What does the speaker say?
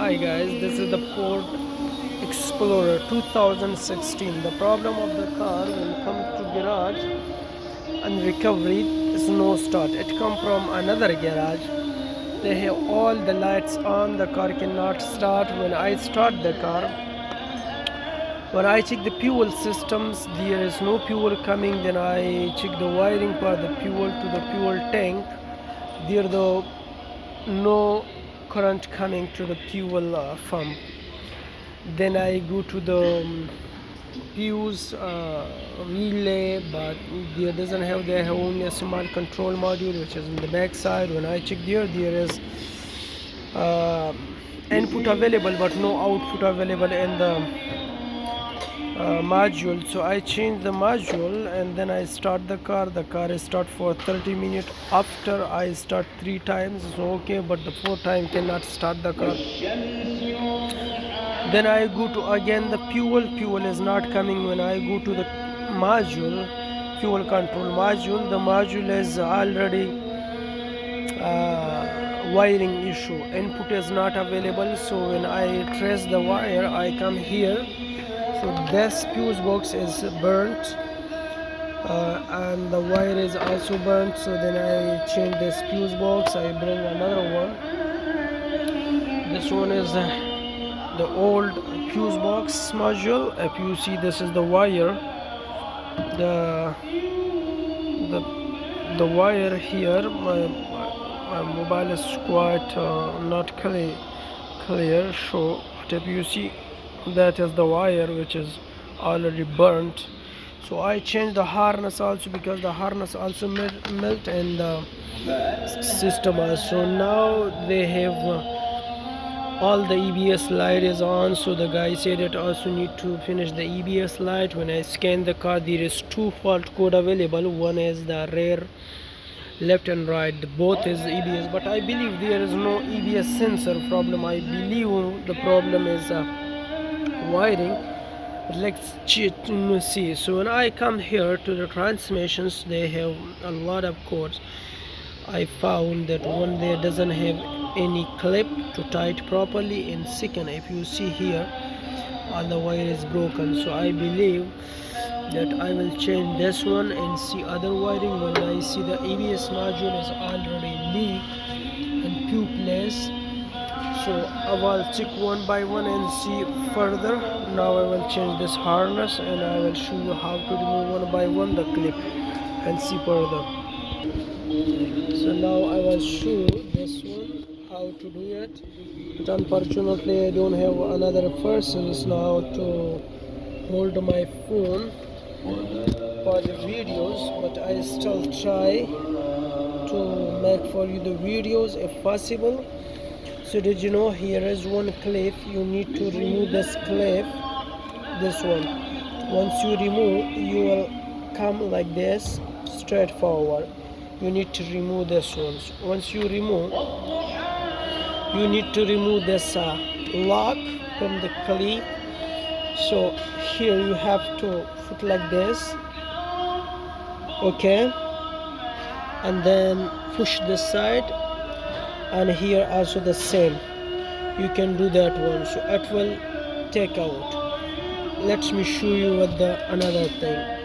Hi guys, this is the Ford Explorer 2016. The problem of the car when it comes to garage and recovery is no start. It come from another garage. They have all the lights on. The car cannot start. When I start the car, when I check the fuel systems, there is no fuel coming. Then I check the wiring for the fuel to the fuel tank. There the no current coming to the fuel pump. Then I go to the fuse relay, but there doesn't have, they have only a smart control module which is in the back side. When I check there is uh, input available but no output available in the module. So I change the module and then I start the car. The car is start for 30 minutes. After I start 3 times, so okay, but the 4th time cannot start the car. Then I go to again the fuel is not coming. When I go to the module, fuel control module, the module is already wiring issue, input is not available. So when I trace the wire, I come here. So this fuse box is burnt and the wire is also burnt. So then I change this fuse box, I bring another one. This one is the old fuse box module. If you see, this is the wire. The the wire here. My mobile is quite not clear. So, but if you see, that is the wire which is already burnt. So I changed the harness also because the harness also melt in the system also. Now they have all the EBS light is on. So the guy said it also need to finish the EBS light. When I scan the car, there is 2 fault code available. One is the rear left and right, both is EBS, but I believe there is no EBS sensor problem. I believe the problem is wiring. Let's see. So when I come here to the transmissions, they have a lot of codes. I found that one there doesn't have any clip to tie it properly. In second, if you see here, all the wire is broken. So I believe that I will change this one and see other wiring. When I see the ABS module is already leaked in few places, so I will check one by one and see further. Now I will change this harness and I will show you how to remove one by one the clip and see further. So now I will show this one how to do it, but unfortunately I don't have another persons now to hold my phone for the videos, but I still try to make for you the videos if possible. So did you know here is one clip? You need to remove this clip, this one. Once you remove, you will come like this straight forward. You need to remove this one. Once you remove, you need to remove this lock from the clip. So here you have to put like this, okay, and then push this side, and here also the same. You can do that one, so it will take out. Let me show you with the another thing.